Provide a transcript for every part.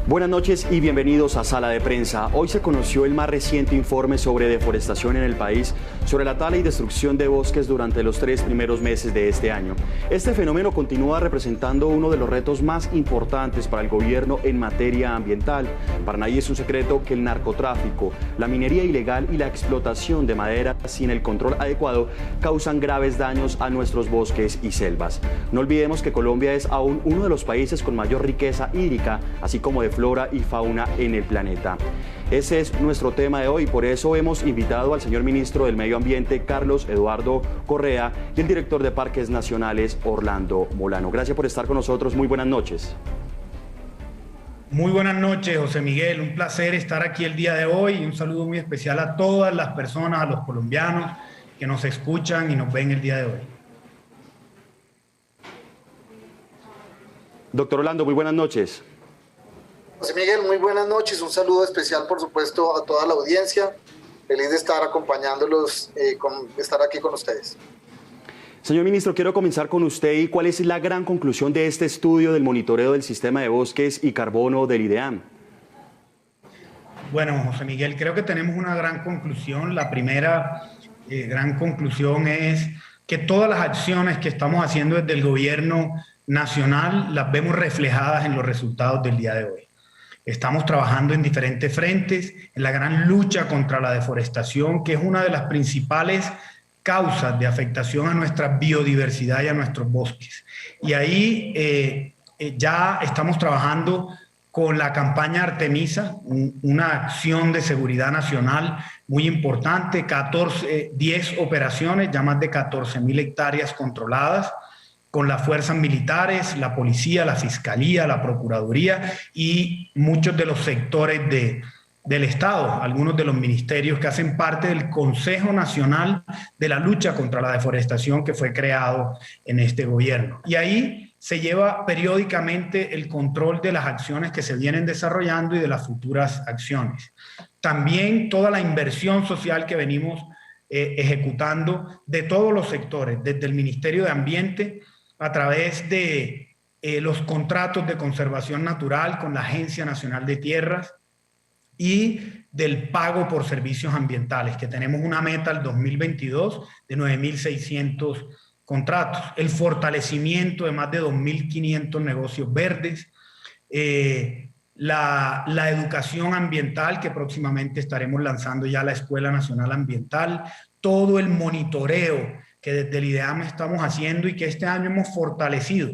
Buenas noches y bienvenidos a Sala de Prensa. Hoy se conoció el más reciente informe sobre deforestación en el país, sobre la tala y destrucción de bosques durante los 3 primeros meses de este año. Este fenómeno continúa representando uno de los retos más importantes para el gobierno en materia ambiental. Para nadie es un secreto que el narcotráfico, la minería ilegal y la explotación de madera sin el control adecuado causan graves daños a nuestros bosques y selvas. No olvidemos que Colombia es aún uno de los países con mayor riqueza hídrica, así como de flora y fauna en el planeta. Ese es nuestro tema de hoy, por eso hemos invitado al señor ministro del Medio Ambiente, Carlos Eduardo Correa, y el director de Parques Nacionales, Orlando Molano. Gracias por estar con nosotros, muy buenas noches. Muy buenas noches, José Miguel, un placer estar aquí el día de hoy y un saludo muy especial a todas las personas, a los colombianos que nos escuchan y nos ven el día de hoy. Doctor Orlando, muy buenas noches. José Miguel, muy buenas noches. Un saludo especial, por supuesto, a toda la audiencia. Feliz de estar acompañándolos, estar aquí con ustedes. Señor ministro, quiero comenzar con usted y cuál es la gran conclusión de este estudio del monitoreo del sistema de bosques y carbono del IDEAM. Bueno, José Miguel, creo que tenemos una gran conclusión. La primera gran conclusión es que todas las acciones que estamos haciendo desde el gobierno nacional las vemos reflejadas en los resultados del día de hoy. Estamos trabajando en diferentes frentes, en la gran lucha contra la deforestación, que es una de las principales causas de afectación a nuestra biodiversidad y a nuestros bosques. Y ahí ya estamos trabajando con la campaña Artemisa, una acción de seguridad nacional muy importante, 10 operaciones, ya más de 14.000 hectáreas controladas, con las fuerzas militares, la policía, la fiscalía, la procuraduría y muchos de los sectores del Estado, algunos de los ministerios que hacen parte del Consejo Nacional de la Lucha contra la Deforestación que fue creado en este gobierno. Y ahí se lleva periódicamente el control de las acciones que se vienen desarrollando y de las futuras acciones. También toda la inversión social que venimos ejecutando de todos los sectores, desde el Ministerio de Ambiente, a través de los contratos de conservación natural con la Agencia Nacional de Tierras y del pago por servicios ambientales, que tenemos una meta al 2022 de 9.600 contratos, el fortalecimiento de más de 2.500 negocios verdes, la educación ambiental, que próximamente estaremos lanzando ya la Escuela Nacional Ambiental, todo el monitoreo que desde el IDEAM estamos haciendo y que este año hemos fortalecido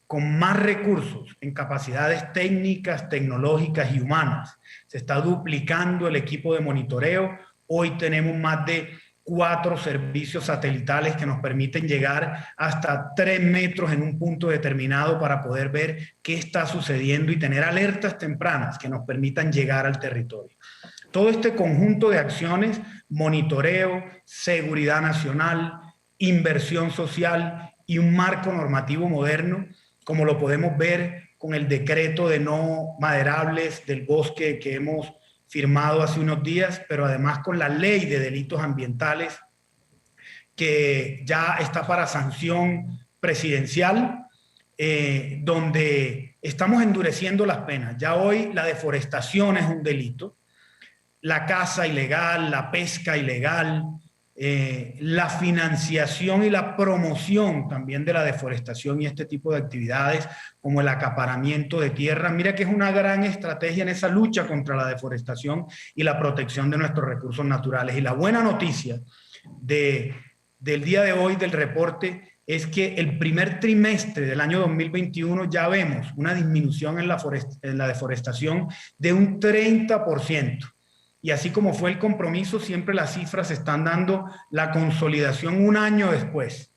con más recursos en capacidades técnicas, tecnológicas y humanas. Se está duplicando el equipo de monitoreo. Hoy tenemos más de 4 servicios satelitales que nos permiten llegar hasta 3 metros en un punto determinado para poder ver qué está sucediendo y tener alertas tempranas que nos permitan llegar al territorio. Todo este conjunto de acciones, monitoreo, seguridad nacional, inversión social y un marco normativo moderno, como lo podemos ver con el decreto de no maderables del bosque que hemos firmado hace unos días, pero además con la ley de delitos ambientales que ya está para sanción presidencial, donde estamos endureciendo las penas. Ya hoy la deforestación es un delito, la caza ilegal, la pesca ilegal, la financiación y la promoción también de la deforestación y este tipo de actividades como el acaparamiento de tierra. Mira que es una gran estrategia en esa lucha contra la deforestación y la protección de nuestros recursos naturales. Y la buena noticia del día de hoy del reporte es que el primer trimestre del año 2021 ya vemos una disminución en la deforestación de un 30%. Y así como fue el compromiso, siempre las cifras están dando la consolidación un año después.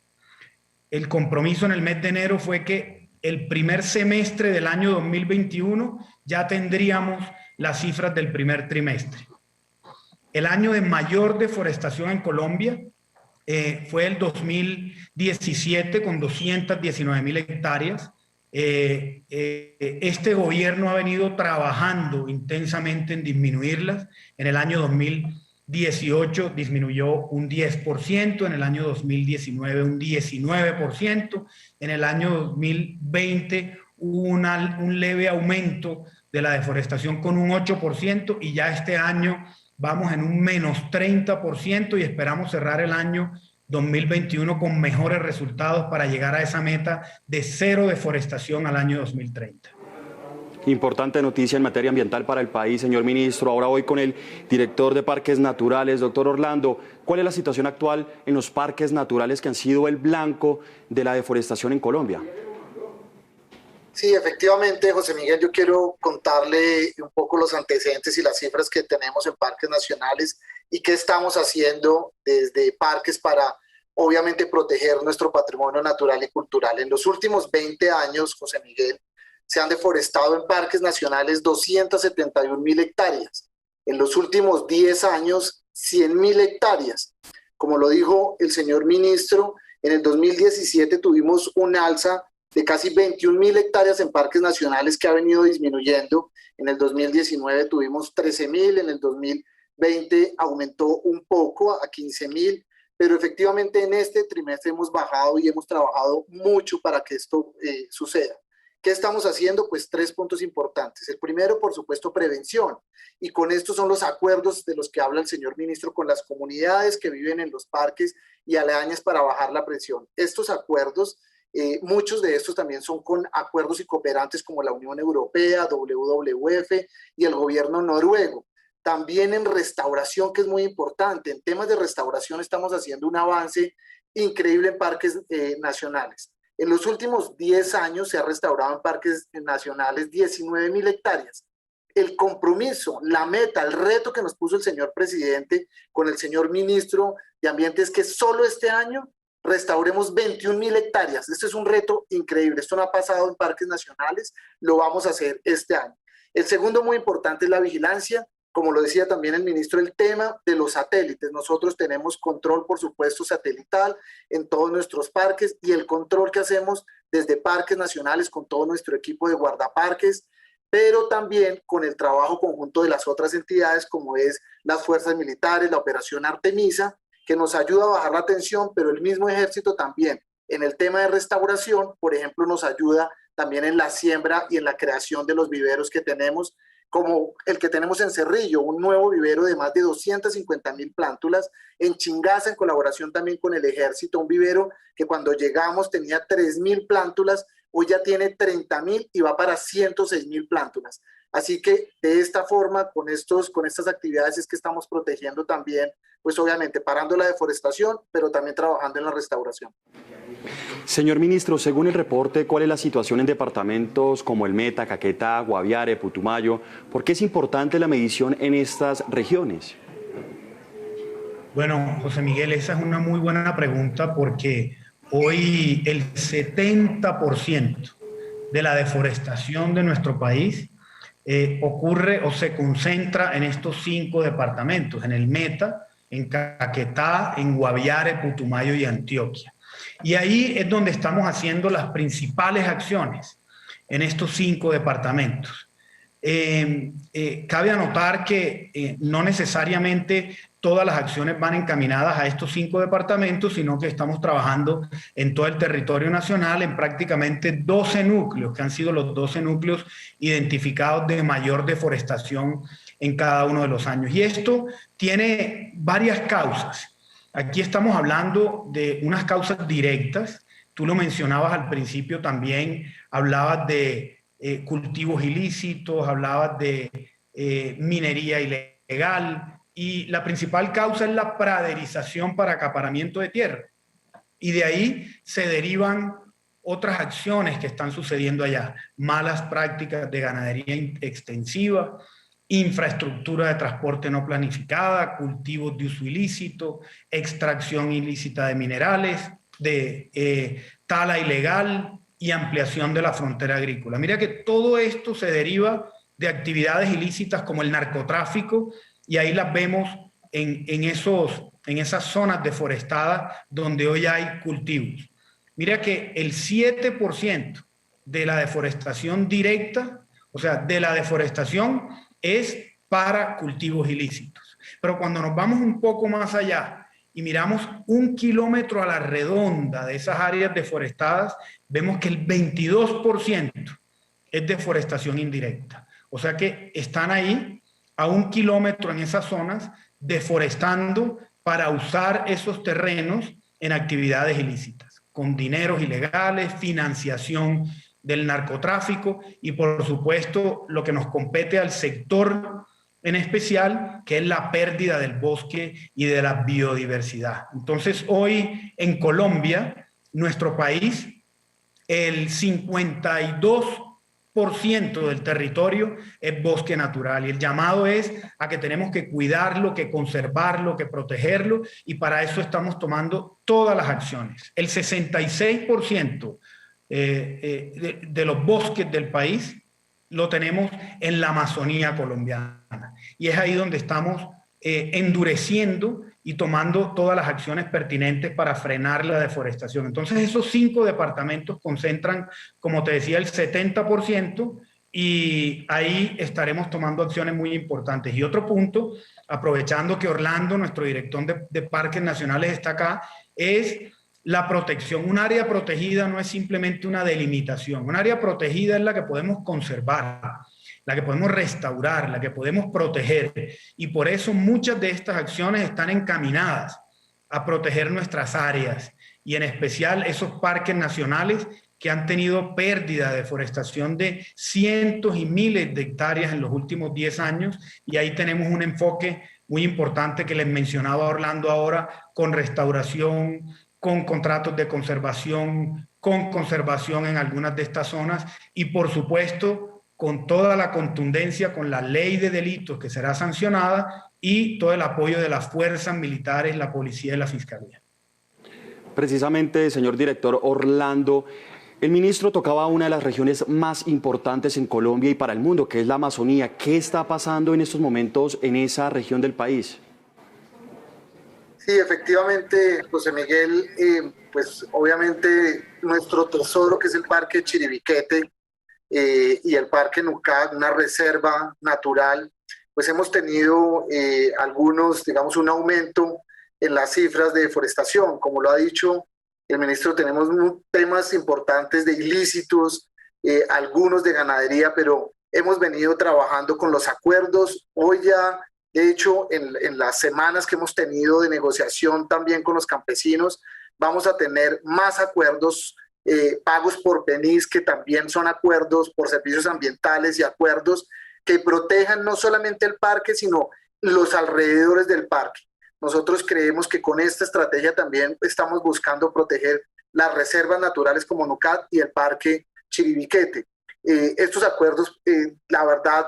El compromiso en el mes de enero fue que el primer semestre del año 2021 ya tendríamos las cifras del primer trimestre. El año de mayor deforestación en Colombia fue el 2017 con 219.000 hectáreas. Este gobierno ha venido trabajando intensamente en disminuirlas. En el año 2018 disminuyó un 10%, en el año 2019 un 19%, en el año 2020 hubo un leve aumento de la deforestación con un 8% y ya este año vamos en un menos 30% y esperamos cerrar el año 2021 con mejores resultados para llegar a esa meta de 0 deforestación al año 2030. Importante noticia en materia ambiental para el país, señor ministro. Ahora voy con el director de Parques Naturales, doctor Orlando. ¿Cuál es la situación actual en los parques naturales que han sido el blanco de la deforestación en Colombia? Sí, efectivamente, José Miguel, yo quiero contarle un poco los antecedentes y las cifras que tenemos en parques nacionales y qué estamos haciendo desde parques para, obviamente, proteger nuestro patrimonio natural y cultural. En los últimos 20 años, José Miguel, se han deforestado en parques nacionales 271.000 hectáreas. En los últimos 10 años, 100.000 hectáreas. Como lo dijo el señor ministro, en el 2017 tuvimos un alza de casi 21.000 hectáreas en parques nacionales que ha venido disminuyendo. En el 2019 tuvimos 13.000, en el 2020 aumentó un poco a 15.000, pero efectivamente en este trimestre hemos bajado y hemos trabajado mucho para que esto suceda. ¿Qué estamos haciendo? Pues 3 puntos importantes. El primero, por supuesto, prevención. Y con estos son los acuerdos de los que habla el señor ministro con las comunidades que viven en los parques y aledañas para bajar la presión. Estos acuerdos, muchos de estos también son con acuerdos y cooperantes como la Unión Europea, WWF y el gobierno noruego. También en restauración, que es muy importante. En temas de restauración estamos haciendo un avance increíble en parques nacionales. En los últimos 10 años se ha restaurado en parques nacionales 19.000 hectáreas. El compromiso, la meta, el reto que nos puso el señor presidente con el señor ministro de Ambiente es que solo este año restauremos 21.000 hectáreas. Este es un reto increíble. Esto no ha pasado en parques nacionales, lo vamos a hacer este año. El segundo muy importante es la vigilancia. Como lo decía también el ministro, el tema de los satélites. Nosotros tenemos control, por supuesto, satelital en todos nuestros parques y el control que hacemos desde parques nacionales con todo nuestro equipo de guardaparques, pero también con el trabajo conjunto de las otras entidades como es las fuerzas militares, la operación Artemisa, que nos ayuda a bajar la tensión, pero el mismo ejército también en el tema de restauración, por ejemplo, nos ayuda también en la siembra y en la creación de los viveros que tenemos, como el que tenemos en Cerrillo, un nuevo vivero de más de 250.000 plántulas, en Chingaza, en colaboración también con el ejército, un vivero que cuando llegamos tenía 3.000 plántulas, hoy ya tiene 30.000 y va para 106.000 plántulas. Así que de esta forma, con estas actividades es que estamos protegiendo también, pues obviamente parando la deforestación, pero también trabajando en la restauración. Señor ministro, según el reporte, ¿cuál es la situación en departamentos como el Meta, Caquetá, Guaviare, Putumayo? ¿Por qué es importante la medición en estas regiones? Bueno, José Miguel, esa es una muy buena pregunta porque hoy el 70% de la deforestación de nuestro país ocurre o se concentra en estos 5 departamentos, en el Meta, en Caquetá, en Guaviare, Putumayo y Antioquia. Y ahí es donde estamos haciendo las principales acciones en estos 5 departamentos. Cabe anotar que no necesariamente todas las acciones van encaminadas a estos 5 departamentos, sino que estamos trabajando en todo el territorio nacional en prácticamente 12 núcleos, que han sido los 12 núcleos identificados de mayor deforestación en cada uno de los años. Y esto tiene varias causas. Aquí estamos hablando de unas causas directas. Tú lo mencionabas al principio también, hablabas de cultivos ilícitos, hablabas de minería ilegal, y la principal causa es la praderización para acaparamiento de tierra. Y de ahí se derivan otras acciones que están sucediendo allá, malas prácticas de ganadería extensiva, infraestructura de transporte no planificada, cultivos de uso ilícito, extracción ilícita de minerales, de tala ilegal y ampliación de la frontera agrícola. Mira que todo esto se deriva de actividades ilícitas como el narcotráfico, y ahí las vemos en esas zonas deforestadas donde hoy hay cultivos. Mira que el 7% de la deforestación directa, o sea, de la deforestación, es para cultivos ilícitos. Pero cuando nos vamos un poco más allá y miramos 1 kilómetro a la redonda de esas áreas deforestadas, vemos que el 22% es deforestación indirecta. O sea que están ahí a 1 kilómetro en esas zonas deforestando para usar esos terrenos en actividades ilícitas, con dineros ilegales, financiación del narcotráfico y por supuesto lo que nos compete al sector en especial, que es la pérdida del bosque y de la biodiversidad. Entonces hoy en Colombia, nuestro país, el 52% del territorio es bosque natural y el llamado es a que tenemos que cuidarlo, que conservarlo, que protegerlo y para eso estamos tomando todas las acciones. El 66% de los bosques del país lo tenemos en la Amazonía colombiana y es ahí donde estamos endureciendo y tomando todas las acciones pertinentes para frenar la deforestación. Entonces esos 5 departamentos concentran, como te decía, el 70% y ahí estaremos tomando acciones muy importantes. Y otro punto, aprovechando que Orlando, nuestro director de Parques Nacionales, está acá, es la protección. Un área protegida no es simplemente una delimitación. Un área protegida es la que podemos conservar, la que podemos restaurar, la que podemos proteger. Y por eso muchas de estas acciones están encaminadas a proteger nuestras áreas y en especial esos parques nacionales que han tenido pérdida de deforestación de cientos y miles de hectáreas en los últimos 10 años. Y ahí tenemos un enfoque muy importante que les mencionaba Orlando ahora, con restauración, con contratos de conservación, con conservación en algunas de estas zonas y por supuesto con toda la contundencia, con la ley de delitos que será sancionada y todo el apoyo de las fuerzas militares, la policía y la fiscalía. Precisamente, señor director Orlando, el ministro tocaba una de las regiones más importantes en Colombia y para el mundo, que es la Amazonía. ¿Qué está pasando en estos momentos en esa región del país? Sí, efectivamente, José Miguel, pues obviamente nuestro tesoro, que es el Parque Chiribiquete y el Parque Nucad, una reserva natural, pues hemos tenido digamos, un aumento en las cifras de deforestación. Como lo ha dicho el ministro, tenemos temas importantes de ilícitos, algunos de ganadería, pero hemos venido trabajando con los acuerdos. Hoy ya, de hecho, en las semanas que hemos tenido de negociación también con los campesinos, vamos a tener más acuerdos, pagos por PENIS, que también son acuerdos por servicios ambientales y acuerdos que protejan no solamente el parque, sino los alrededores del parque. Nosotros creemos que con esta estrategia también estamos buscando proteger las reservas naturales como Nucad y el Parque Chiribiquete. Estos acuerdos, la verdad,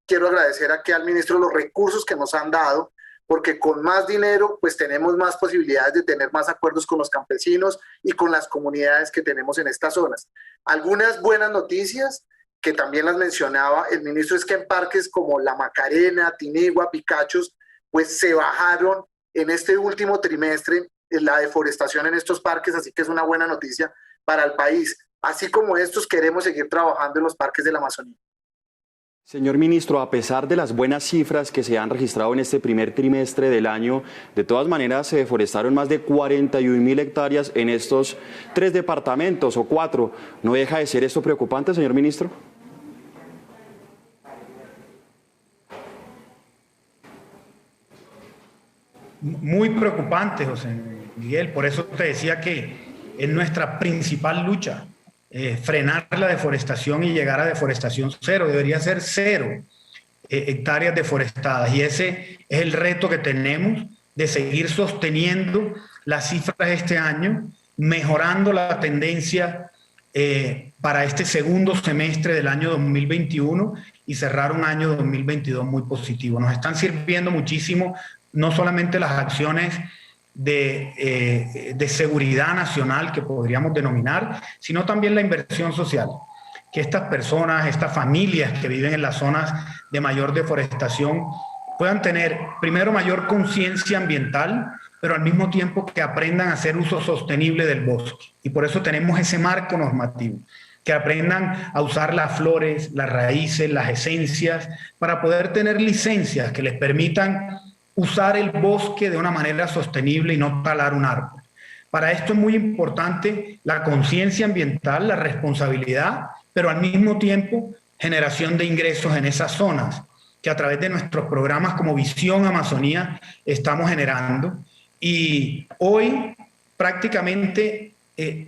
quiero agradecer aquí al ministro los recursos que nos han dado, porque con más dinero pues tenemos más posibilidades de tener más acuerdos con los campesinos y con las comunidades que tenemos en estas zonas. Algunas buenas noticias que también las mencionaba el ministro es que en parques como La Macarena, Tinigua, Picachos, pues se bajaron en este último trimestre la deforestación en estos parques, así que es una buena noticia para el país. Así como estos, queremos seguir trabajando en los parques de la Amazonía. Señor ministro, a pesar de las buenas cifras que se han registrado en este primer trimestre del año, de todas maneras se deforestaron más de 41.000 hectáreas en estos 3 departamentos o 4. ¿No deja de ser esto preocupante, señor ministro? Muy preocupante, José Miguel. Por eso te decía que es nuestra principal lucha. Frenar la deforestación y llegar a deforestación cero. Debería ser 0 hectáreas deforestadas y ese es el reto que tenemos de seguir sosteniendo las cifras este año, mejorando la tendencia para este segundo semestre del año 2021 y cerrar un año 2022 muy positivo. Nos están sirviendo muchísimo no solamente las acciones de seguridad nacional que podríamos denominar, sino también la inversión social. Que estas personas, estas familias que viven en las zonas de mayor deforestación puedan tener primero mayor conciencia ambiental, pero al mismo tiempo que aprendan a hacer uso sostenible del bosque. Y por eso tenemos ese marco normativo, que aprendan a usar las flores, las raíces, las esencias, para poder tener licencias que les permitan usar el bosque de una manera sostenible y no talar un árbol. Para esto es muy importante la conciencia ambiental, la responsabilidad, pero al mismo tiempo generación de ingresos en esas zonas, que a través de nuestros programas como Visión Amazonía estamos generando. Y hoy prácticamente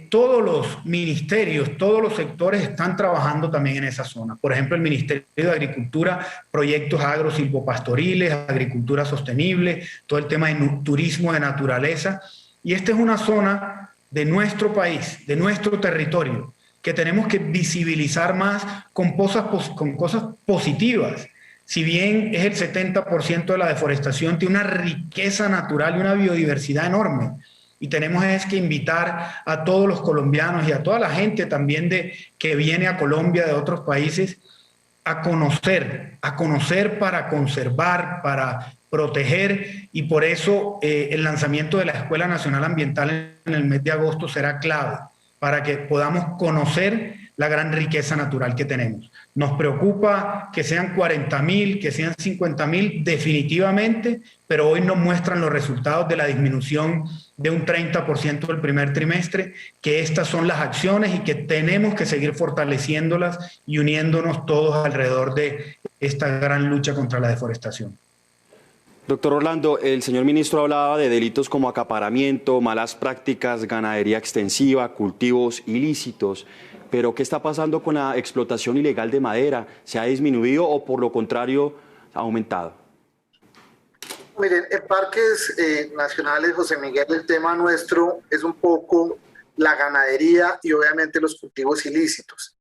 todos los ministerios, todos los sectores están trabajando también en esa zona. Por ejemplo, el Ministerio de Agricultura, proyectos agrosilvopastoriles, agricultura sostenible, todo el tema de turismo de naturaleza. Y esta es una zona de nuestro país, de nuestro territorio, que tenemos que visibilizar más con cosas positivas. Si bien es el 70% de la deforestación, tiene una riqueza natural y una biodiversidad enorme. Y tenemos que invitar a todos los colombianos y a toda la gente también que viene a Colombia de otros países a conocer para conservar, para proteger, y por eso el lanzamiento de la Escuela Nacional Ambiental en el mes de agosto será clave para que podamos conocer la gran riqueza natural que tenemos. Nos preocupa que sean 40.000, que sean 50.000, definitivamente, pero hoy nos muestran los resultados de la disminución de un 30% del primer trimestre, que estas son las acciones y que tenemos que seguir fortaleciéndolas y uniéndonos todos alrededor de esta gran lucha contra la deforestación. Doctor Orlando, el señor ministro hablaba de delitos como acaparamiento, malas prácticas, ganadería extensiva, cultivos ilícitos. Pero, ¿qué está pasando con la explotación ilegal de madera? ¿Se ha disminuido o, por lo contrario, ha aumentado? Miren, en parques nacionales, José Miguel, el tema nuestro es un poco la ganadería y obviamente los cultivos ilícitos.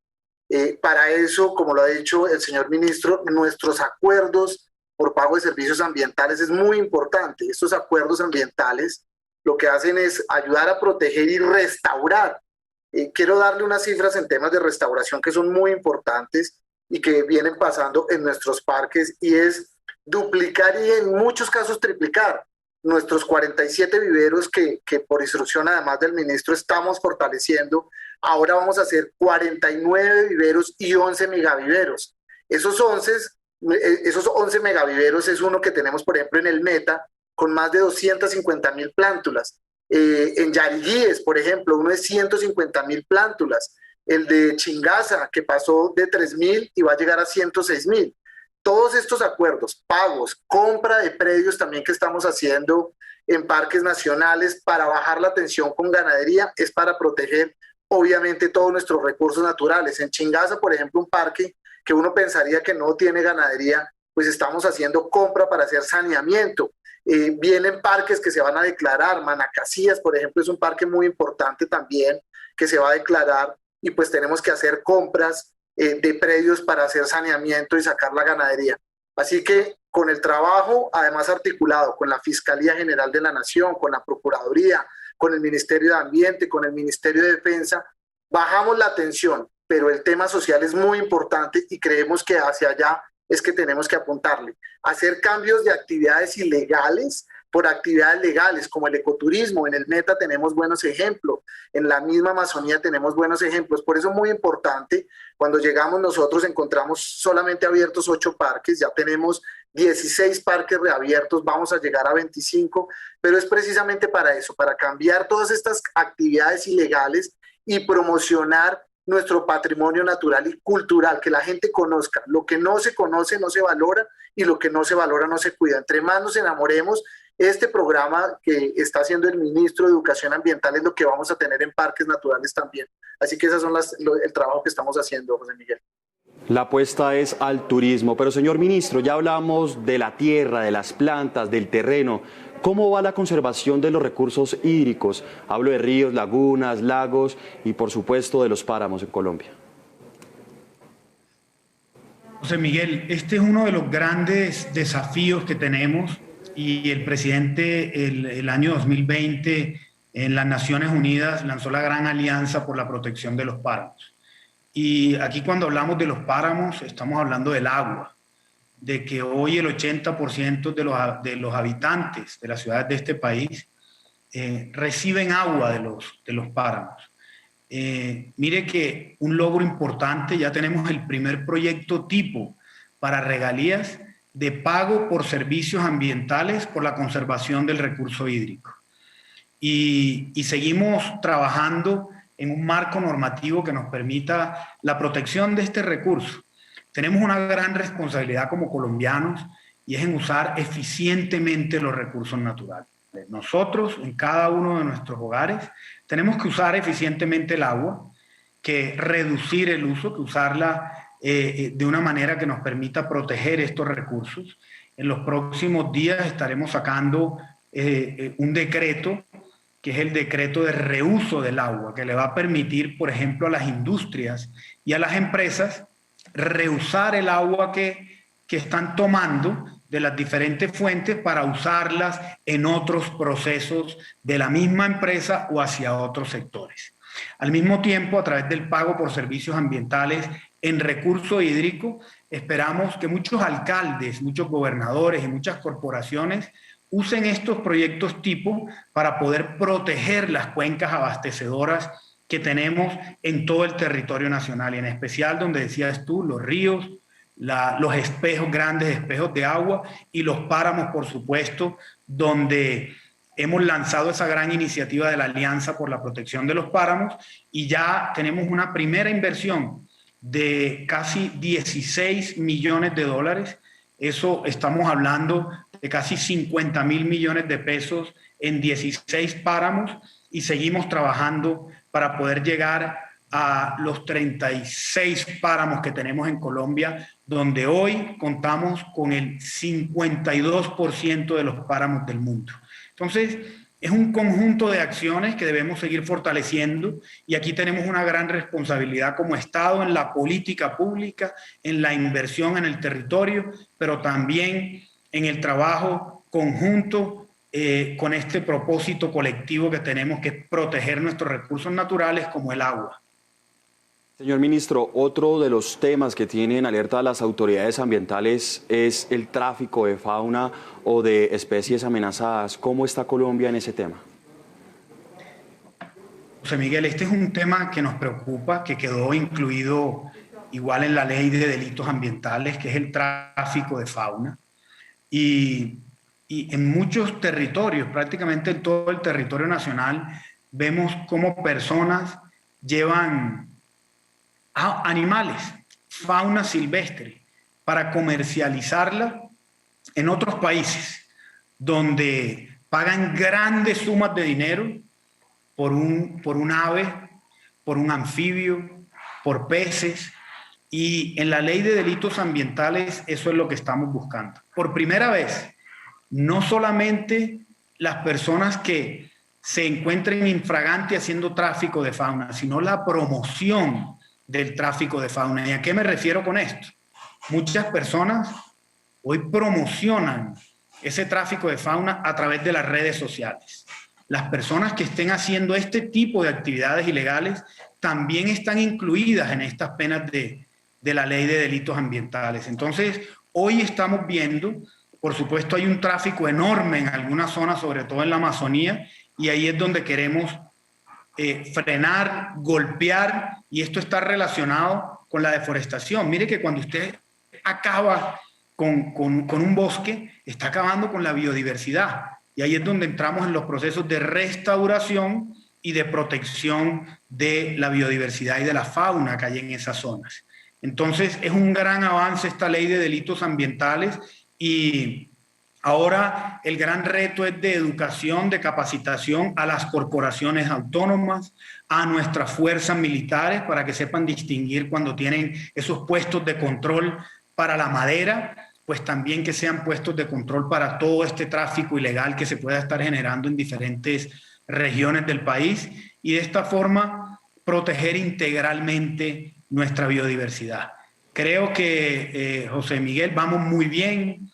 Para eso, como lo ha dicho el señor ministro, nuestros acuerdos por pago de servicios ambientales es muy importante. Estos acuerdos ambientales lo que hacen es ayudar a proteger y restaurar. Quiero darle unas cifras en temas de restauración que son muy importantes y que vienen pasando en nuestros parques, y es duplicar y en muchos casos triplicar nuestros 47 viveros que por instrucción además del ministro estamos fortaleciendo. Ahora vamos a hacer 49 viveros y 11 megaviveros. Esos 11 megaviveros es uno que tenemos, por ejemplo, en el Meta, con más de 250.000 plántulas. En Yariguíes, por ejemplo, uno de 150.000 plántulas. El de Chingaza, que pasó de 3.000 y va a llegar a 106.000. Todos estos acuerdos, pagos, compra de predios también que estamos haciendo en parques nacionales para bajar la tensión con ganadería, es para proteger obviamente todos nuestros recursos naturales. En Chingaza, por ejemplo, un parque que uno pensaría que no tiene ganadería, pues estamos haciendo compra para hacer saneamiento. Vienen parques que se van a declarar. Manacasías, por ejemplo, es un parque muy importante también que se va a declarar, y pues tenemos que hacer compras de predios para hacer saneamiento y sacar la ganadería. Así que con el trabajo, además articulado con la Fiscalía General de la Nación, con la Procuraduría, con el Ministerio de Ambiente, con el Ministerio de Defensa, bajamos la tensión, pero el tema social es muy importante y creemos que hacia allá es que tenemos que apuntarle. Hacer cambios de actividades ilegales por actividades legales, como el ecoturismo. En el Meta tenemos buenos ejemplos, en la misma Amazonía tenemos buenos ejemplos. Por eso es muy importante, cuando llegamos nosotros encontramos solamente abiertos 8 parques, ya tenemos 16 parques reabiertos, vamos a llegar a 25, pero es precisamente para eso, para cambiar todas estas actividades ilegales y promocionar nuestro patrimonio natural y cultural, que la gente conozca. Lo que no se conoce no se valora, y lo que no se valora no se cuida. Entre más nos enamoremos, este programa que está haciendo el ministro de Educación Ambiental es lo que vamos a tener en parques naturales también. Así que esas son el trabajo que estamos haciendo, José Miguel. La apuesta es al turismo, pero señor ministro, ya hablamos de la tierra, de las plantas, del terreno. ¿Cómo va la conservación de los recursos hídricos? Hablo de ríos, lagunas, lagos y, por supuesto, de los páramos en Colombia. José Miguel, este es uno de los grandes desafíos que tenemos, y el presidente el año 2020 en las Naciones Unidas lanzó la Gran Alianza por la Protección de los Páramos. Y aquí, cuando hablamos de los páramos, estamos hablando del agua, de que hoy el 80% de los habitantes de las ciudades de este país reciben agua de los páramos. Mire que un logro importante, ya tenemos el primer proyecto tipo para regalías de pago por servicios ambientales por la conservación del recurso hídrico. Y seguimos trabajando en un marco normativo que nos permita la protección de este recurso. tenemos una gran responsabilidad como colombianos y es en usar eficientemente los recursos naturales. Nosotros, en cada uno de nuestros hogares, tenemos que usar eficientemente el agua, que reducir el uso, que usarla de una manera que nos permita proteger estos recursos. En los próximos días estaremos sacando un decreto, que es el decreto de reuso del agua, que le va a permitir, por ejemplo, a las industrias y a las empresas reusar el agua que están tomando de las diferentes fuentes para usarlas en otros procesos de la misma empresa o hacia otros sectores. Al mismo tiempo, a través del pago por servicios ambientales en recurso hídrico, esperamos que muchos alcaldes, muchos gobernadores y muchas corporaciones usen estos proyectos tipo para poder proteger las cuencas abastecedoras que tenemos en todo el territorio nacional, y en especial donde decías tú, los ríos, los espejos, grandes espejos de agua, y los páramos, por supuesto, donde hemos lanzado esa gran iniciativa de la Alianza por la Protección de los Páramos, y ya tenemos una primera inversión de casi 16 millones de dólares. Eso estamos hablando de casi 50 mil millones de pesos en 16 páramos, y seguimos trabajando para poder llegar a los 36 páramos que tenemos en Colombia, donde hoy contamos con el 52% de los páramos del mundo. Entonces, es un conjunto de acciones que debemos seguir fortaleciendo, y aquí tenemos una gran responsabilidad como Estado en la política pública, en la inversión en el territorio, pero también en el trabajo conjunto con este propósito colectivo que tenemos, que es proteger nuestros recursos naturales como el agua. Señor ministro, otro de los temas que tienen alerta a las autoridades ambientales es el tráfico de fauna o de especies amenazadas. ¿Cómo está Colombia en ese tema? José Miguel, este es un tema que nos preocupa, que quedó incluido igual en la ley de delitos ambientales, que es el tráfico de fauna. Y en muchos territorios, prácticamente en todo el territorio nacional, vemos cómo personas llevan animales, fauna silvestre, para comercializarla en otros países, donde pagan grandes sumas de dinero por un ave, por un anfibio, por peces, y en la ley de delitos ambientales eso es lo que estamos buscando. Por primera vez, no solamente las personas que se encuentren infragante haciendo tráfico de fauna, sino la promoción del tráfico de fauna. ¿Y a qué me refiero con esto? Muchas personas hoy promocionan ese tráfico de fauna a través de las redes sociales. Las personas que estén haciendo este tipo de actividades ilegales también están incluidas en estas penas de la ley de delitos ambientales. Entonces, hoy estamos viendo, por supuesto, hay un tráfico enorme en algunas zonas, sobre todo en la Amazonía, y ahí es donde queremos frenar, golpear, y esto está relacionado con la deforestación. Mire que cuando usted acaba con un bosque, está acabando con la biodiversidad, y ahí es donde entramos en los procesos de restauración y de protección de la biodiversidad y de la fauna que hay en esas zonas. Entonces, es un gran avance esta ley de delitos ambientales, y ahora el gran reto es de educación, de capacitación a las corporaciones autónomas, a nuestras fuerzas militares, para que sepan distinguir cuando tienen esos puestos de control para la madera, pues también que sean puestos de control para todo este tráfico ilegal que se pueda estar generando en diferentes regiones del país, y de esta forma proteger integralmente nuestra biodiversidad. Creo que, José Miguel, vamos muy bien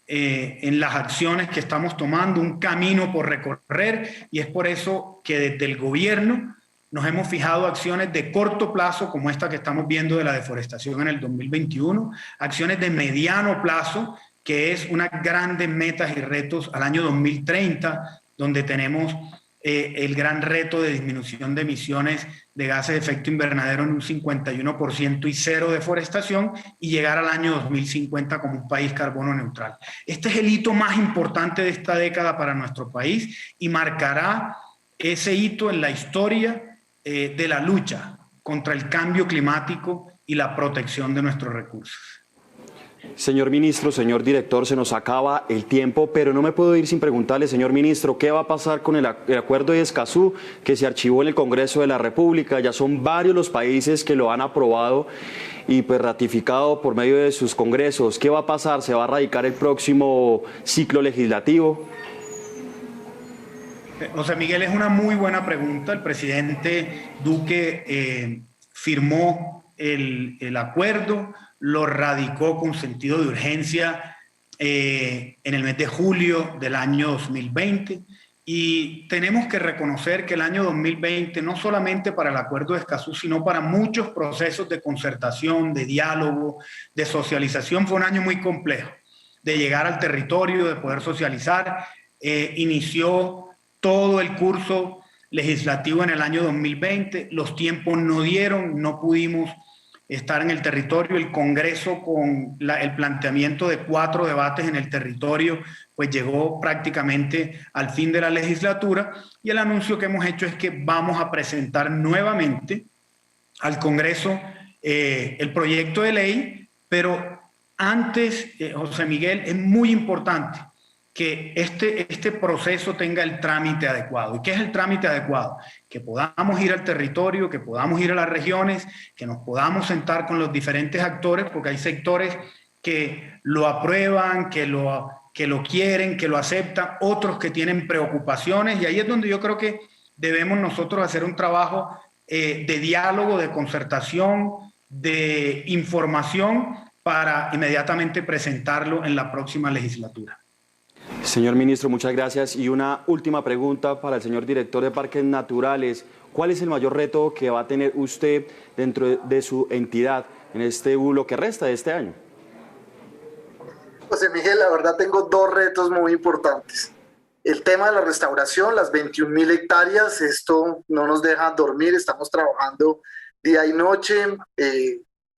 en las acciones que estamos tomando, un camino por recorrer, y es por eso que desde el gobierno nos hemos fijado acciones de corto plazo, como esta que estamos viendo de la deforestación en el 2021, acciones de mediano plazo, que es unas grandes metas y retos al año 2030, donde tenemos el gran reto de disminución de emisiones de gases de efecto invernadero en un 51% y cero deforestación, y llegar al año 2050 como un país carbono neutral. Este es el hito más importante de esta década para nuestro país, y marcará ese hito en la historia de la lucha contra el cambio climático y la protección de nuestros recursos. Señor ministro, señor director, se nos acaba el tiempo, pero no me puedo ir sin preguntarle, señor ministro, ¿qué va a pasar con el acuerdo de Escazú que se archivó en el Congreso de la República? Ya son varios los países que lo han aprobado y pues ratificado por medio de sus congresos. ¿Qué va a pasar? ¿Se va a radicar el próximo ciclo legislativo? José Miguel, es una muy buena pregunta. El presidente Duque firmó el acuerdo, lo radicó con sentido de urgencia en el mes de julio del año 2020 y tenemos que reconocer que el año 2020, no solamente para el Acuerdo de Escazú, sino para muchos procesos de concertación, de diálogo, de socialización, fue un año muy complejo, de llegar al territorio, de poder socializar. Inició todo el curso legislativo en el año 2020, los tiempos no dieron, no pudimos estar en el territorio. El Congreso, con el planteamiento de 4 debates en el territorio, pues llegó prácticamente al fin de la legislatura, y el anuncio que hemos hecho es que vamos a presentar nuevamente al Congreso el proyecto de ley, pero antes, José Miguel, es muy importante que este proceso tenga el trámite adecuado. ¿Y qué es el trámite adecuado? Que podamos ir al territorio, que podamos ir a las regiones, que nos podamos sentar con los diferentes actores, porque hay sectores que lo aprueban, que lo quieren, que lo aceptan, otros que tienen preocupaciones, y ahí es donde yo creo que debemos nosotros hacer un trabajo de diálogo, de concertación, de información, para inmediatamente presentarlo en la próxima legislatura. Señor ministro, muchas gracias. Y una última pregunta para el señor director de Parques Naturales. ¿Cuál es el mayor reto que va a tener usted dentro de su entidad en lo que resta de este año? José Miguel, la verdad tengo 2 retos muy importantes. El tema de la restauración, las 21.000 hectáreas, esto no nos deja dormir, estamos trabajando día y noche,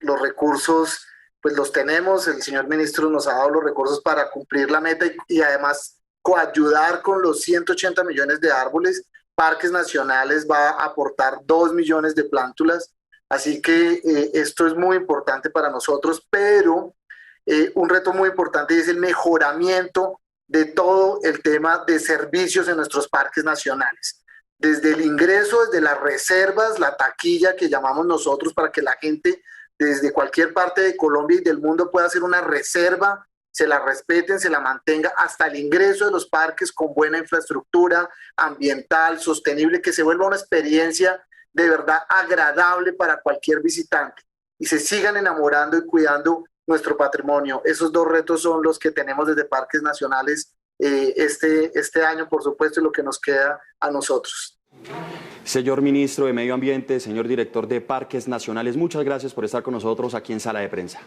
los recursos pues los tenemos, el señor ministro nos ha dado los recursos para cumplir la meta y además coayudar con los 180 millones de árboles. Parques Nacionales va a aportar 2 millones de plántulas, así que esto es muy importante para nosotros, pero un reto muy importante es el mejoramiento de todo el tema de servicios en nuestros parques nacionales. Desde el ingreso, desde las reservas, la taquilla que llamamos nosotros, para que la gente desde cualquier parte de Colombia y del mundo pueda hacer una reserva, se la respeten, se la mantenga, hasta el ingreso de los parques con buena infraestructura ambiental, sostenible, que se vuelva una experiencia de verdad agradable para cualquier visitante y se sigan enamorando y cuidando nuestro patrimonio. Esos 2 retos son los que tenemos desde Parques Nacionales este año, por supuesto, y lo que nos queda a nosotros. Señor ministro de Medio Ambiente, señor director de Parques Nacionales, muchas gracias por estar con nosotros aquí en Sala de Prensa.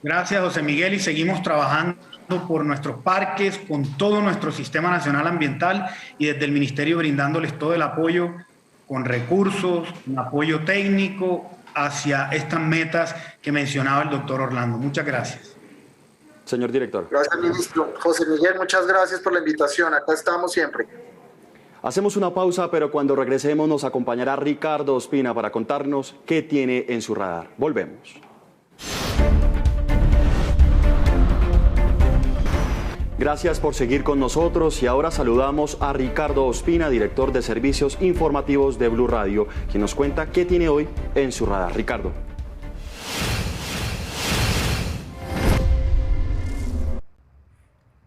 Gracias, José Miguel, y seguimos trabajando por nuestros parques, con todo nuestro Sistema Nacional Ambiental, y desde el Ministerio brindándoles todo el apoyo con recursos, un apoyo técnico hacia estas metas que mencionaba el doctor Orlando. Muchas gracias. Señor director. Gracias, ministro. José Miguel, muchas gracias por la invitación. Acá estamos siempre. Hacemos una pausa, pero cuando regresemos nos acompañará Ricardo Ospina para contarnos qué tiene en su radar. Volvemos. Gracias por seguir con nosotros y ahora saludamos a Ricardo Ospina, director de Servicios Informativos de Blue Radio, quien nos cuenta qué tiene hoy en su radar. Ricardo.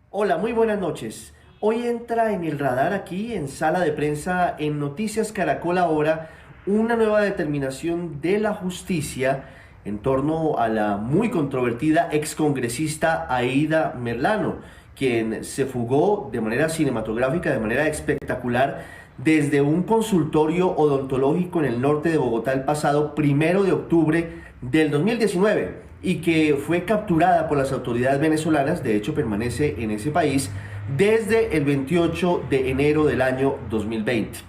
Hola, muy buenas noches. Hoy entra en el radar aquí en Sala de Prensa en Noticias Caracol Ahora una nueva determinación de la justicia en torno a la muy controvertida excongresista Aída Merlano, quien se fugó de manera cinematográfica, de manera espectacular, desde un consultorio odontológico en el norte de Bogotá el pasado 1 de octubre del 2019 y que fue capturada por las autoridades venezolanas. De hecho, permanece en ese país desde el 28 de enero del año 2020.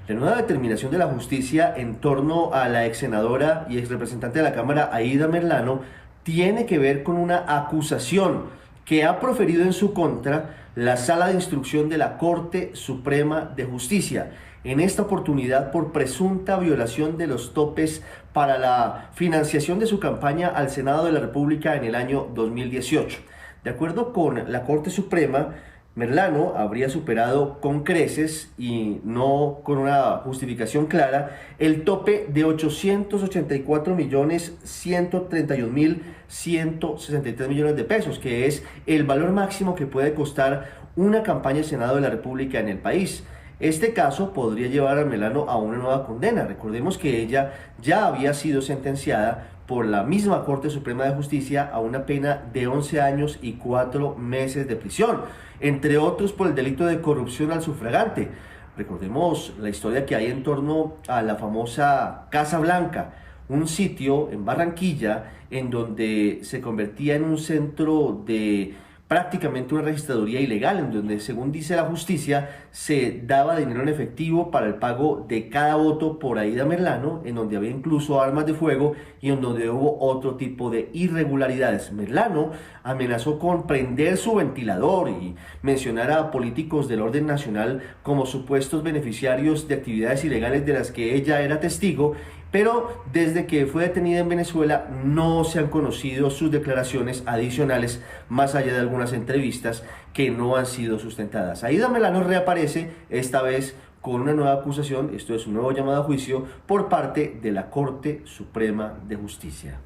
La nueva determinación de la justicia en torno a la ex senadora y ex representante de la Cámara Aída Merlano tiene que ver con una acusación que ha proferido en su contra la Sala de Instrucción de la Corte Suprema de Justicia, en esta oportunidad por presunta violación de los topes para la financiación de su campaña al Senado de la República en el año 2018. De acuerdo con la Corte Suprema, Merlano habría superado con creces y no con una justificación clara el tope de 884.131.163 millones de pesos, que es el valor máximo que puede costar una campaña al Senado de la República en el país. Este caso podría llevar a Merlano a una nueva condena. Recordemos que ella ya había sido sentenciada por la misma Corte Suprema de Justicia a una pena de 11 años y 4 meses de prisión, entre otros por el delito de corrupción al sufragante. Recordemos la historia que hay en torno a la famosa Casa Blanca, un sitio en Barranquilla en donde se convertía en un centro de prácticamente una registraduría ilegal, en donde, según dice la justicia, se daba dinero en efectivo para el pago de cada voto por Aida Merlano, en donde había incluso armas de fuego y en donde hubo otro tipo de irregularidades. Merlano amenazó con prender su ventilador y mencionar a políticos del orden nacional como supuestos beneficiarios de actividades ilegales de las que ella era testigo, pero desde que fue detenida en Venezuela no se han conocido sus declaraciones adicionales, más allá de algunas entrevistas que no han sido sustentadas. Aida Merlano reaparece, esta vez con una nueva acusación, esto es un nuevo llamado a juicio por parte de la Corte Suprema de Justicia.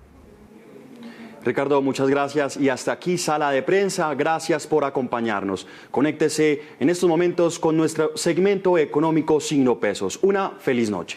Ricardo, muchas gracias y hasta aquí Sala de Prensa. Gracias por acompañarnos. Conéctese en estos momentos con nuestro segmento económico Signo Pesos. Una feliz noche.